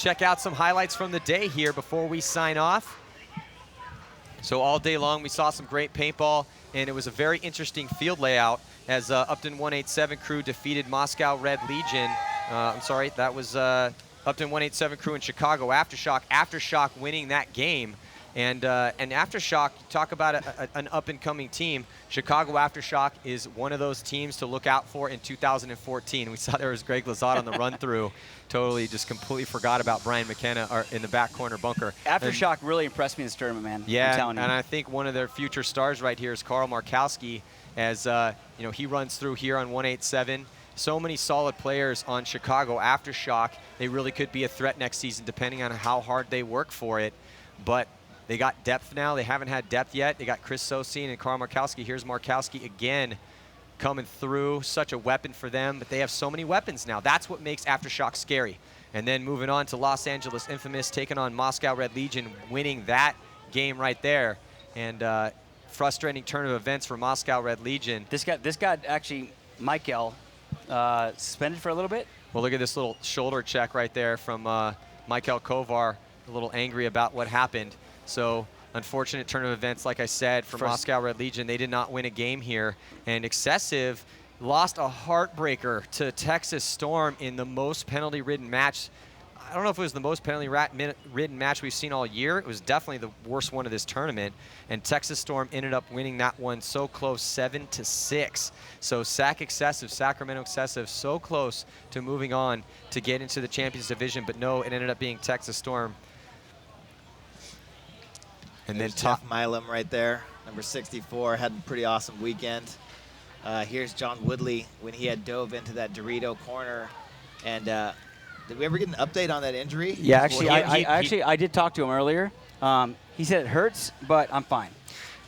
Check out some highlights from the day here before we sign off. So all day long we saw some great paintball, and it was a very interesting field layout as Upton 187 crew defeated Moscow Red Legion. I'm sorry, that was Upton 187 crew in Chicago. Aftershock. Aftershock winning that game. And Aftershock, talk about an up-and-coming team. Chicago Aftershock is one of those teams to look out for in 2014. We saw there was Greg Lazat on the run-through. Totally just completely forgot about Brian McKenna in the back corner bunker. Aftershock really impressed me in this tournament, man. Yeah, I'm telling you. And I think one of their future stars right here is Karl Markowski, as you know, he runs through here on 187. So many solid players on Chicago Aftershock. They really could be a threat next season depending on how hard they work for it. But they got depth now. They haven't had depth yet. They got Chris Sosin and Karl Markowski. Here's Markowski again coming through. Such a weapon for them, but they have so many weapons now. That's what makes Aftershock scary. And then moving on to Los Angeles Infamous, taking on Moscow Red Legion, winning that game right there. And frustrating turn of events for Moscow Red Legion. This guy actually, Michael, suspended for a little bit. Well, look at this little shoulder check right there from Michael Kovar, a little angry about what happened. So unfortunate turn of events, like I said, for Moscow Red Legion. They did not win a game here. And Excessive lost a heartbreaker to Texas Storm in the most penalty-ridden match. I don't know if it was the most penalty-ridden match we've seen all year. It was definitely the worst one of this tournament. And Texas Storm ended up winning that one so close, 7-6. So Sacramento Excessive, so close to moving on to get into the Champions Division. But no, it ended up being Texas Storm. And then Jeff Milam right there, number 64, had a pretty awesome weekend. Here's John Woodley when he had dove into that Dorito corner. And did we ever get an update on that injury? Yeah, actually, I did talk to him earlier. He said it hurts, but I'm fine.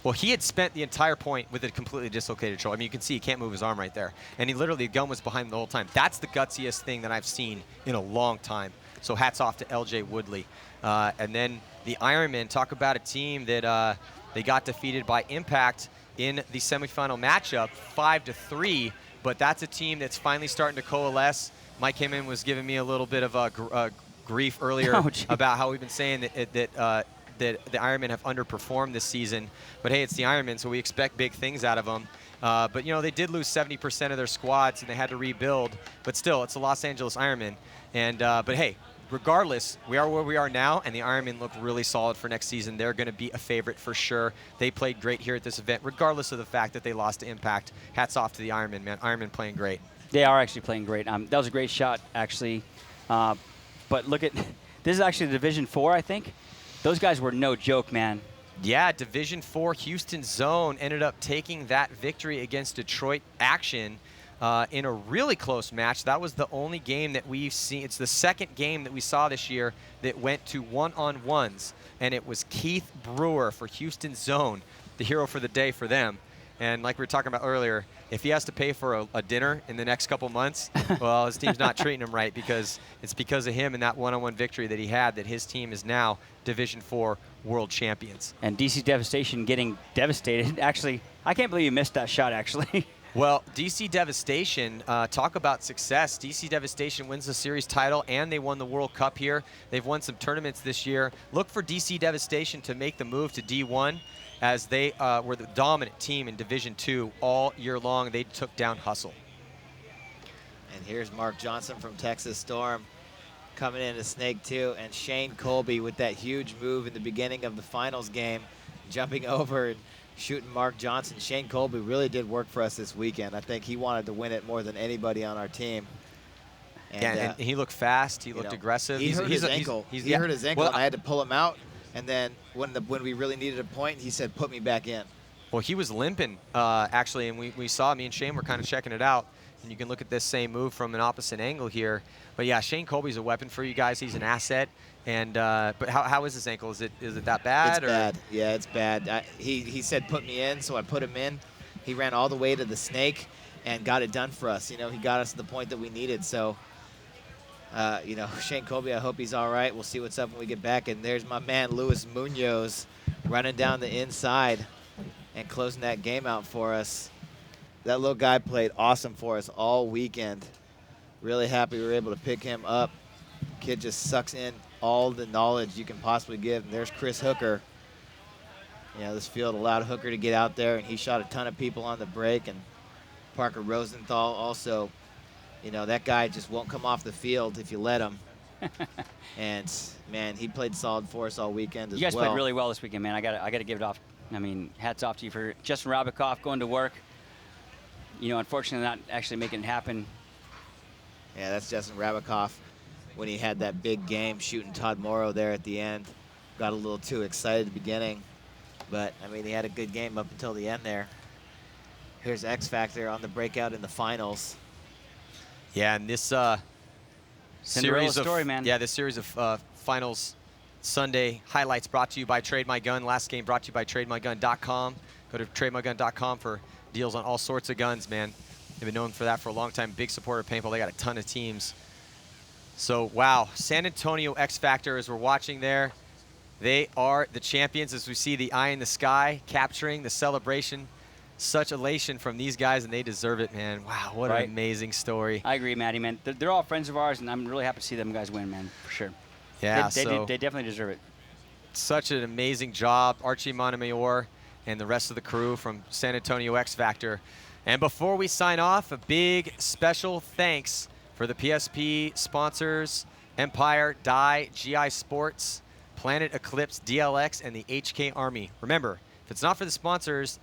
Well, he had spent the entire point with a completely dislocated shoulder. I mean, you can see he can't move his arm right there. And he literally, the gun was behind him the whole time. That's the gutsiest thing that I've seen in a long time. So hats off to LJ Woodley. And then the Ironmen, talk about a team that they got defeated by Impact in the semifinal matchup, 5-3. But that's a team that's finally starting to coalesce. Mike Himman was giving me a little bit of grief earlier about how we've been saying that the Ironmen have underperformed this season. But hey, it's the Ironmen, so we expect big things out of them. But you know, they did lose 70% of their squads and they had to rebuild. But still, it's the Los Angeles Ironmen. And but hey, regardless, we are where we are now, and the Ironmen look really solid for next season. They're going to be a favorite for sure. They played great here at this event, regardless of the fact that they lost to Impact. Hats off to the Ironmen, man. Ironmen playing great. They are actually playing great. That was a great shot, actually. But look at this is actually Division 4, I think. Those guys were no joke, man. Yeah, Division 4 Houston Zone ended up taking that victory against Detroit Action in a really close match. That was the only game that we've seen. It's the second game that we saw this year that went to one-on-ones, and it was Keith Brewer for Houston Zone, the hero for the day for them. And like we were talking about earlier, if he has to pay for a dinner in the next couple months, well, his team's not treating him right, because it's because of him and that one-on-one victory that he had that his team is now Division 4 world champions. And DC Devastation getting devastated. Actually, I can't believe you missed that shot, actually. Well, DC Devastation, talk about success. DC Devastation wins the series title, and they won the World Cup here. They've won some tournaments this year. Look for DC Devastation to make the move to D1, as they were the dominant team in Division 2 all year long. They took down Hustle. And here's Mark Johnson from Texas Storm coming into Snake 2, and Shane Colby with that huge move in the beginning of the finals game, jumping over and shooting Mark Johnson. Shane Colby really did work for us this weekend. I think he wanted to win it more than anybody on our team. And, and he looked fast. He looked aggressive. He hurt his ankle. He hurt his ankle, and I had to pull him out. And then when we really needed a point, he said, put me back in. Well, he was limping, actually, and we saw, me and Shane were kind of checking it out. And you can look at this same move from an opposite angle here. But yeah, Shane Colby's a weapon for you guys. He's an asset. And but how is his ankle? Is it that bad? It's bad. Yeah, it's bad. He said put me in, so I put him in. He ran all the way to the Snake and got it done for us. You know, he got us to the point that we needed. So, you know, Shane Colby, I hope he's all right. We'll see what's up when we get back. And there's my man Luis Munoz running down the inside and closing that game out for us. That little guy played awesome for us all weekend. Really happy we were able to pick him up. Kid just sucks in all the knowledge you can possibly give. And there's Chris Hooker. You know, this field allowed Hooker to get out there, and he shot a ton of people on the break. And Parker Rosenthal also, you know, that guy just won't come off the field if you let him. And, man, he played solid for us all weekend as well. You guys played really well this weekend, man. I got to give it off. I mean, hats off to you for Justin Rabikoff going to work. You know, unfortunately not actually making it happen. Yeah, that's Justin Rabikoff when he had that big game shooting Todd Morrow there at the end. Got a little too excited at the beginning. But, I mean, he had a good game up until the end there. Here's X Factor on the breakout in the finals. Yeah, and this series of story, man. Yeah, this series of finals Sunday highlights brought to you by Trade My Gun. Last game brought to you by TradeMyGun.com. Go to TradeMyGun.com for deals on all sorts of guns, man. They've been known for that for a long time. Big supporter of paintball. They got a ton of teams. So, wow, San Antonio X Factor, as we're watching there, they are the champions. As we see the eye in the sky, capturing the celebration. Such elation from these guys, and they deserve it, man. Wow, what an amazing story. I agree, Matty, man. They're all friends of ours, and I'm really happy to see them guys win, man, for sure. Yeah, they definitely deserve it. Such an amazing job, Archie Montemayor and the rest of the crew from San Antonio X Factor. And before we sign off, a big special thanks for the PSP sponsors, Empire, Dye, GI Sports, Planet Eclipse, DLX, and the HK Army. Remember, if it's not for the sponsors,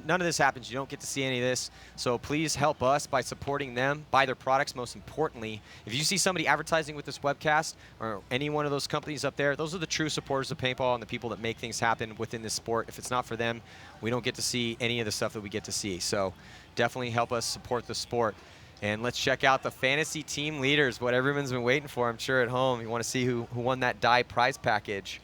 none of this happens. You don't get to see any of this. So please help us by supporting them, buy their products most importantly. If you see somebody advertising with this webcast or any one of those companies up there, those are the true supporters of paintball and the people that make things happen within this sport. If it's not for them, we don't get to see any of the stuff that we get to see. So definitely help us support the sport. And let's check out the fantasy team leaders, what everyone's been waiting for, I'm sure, at home. You want to see who won that Dye prize package.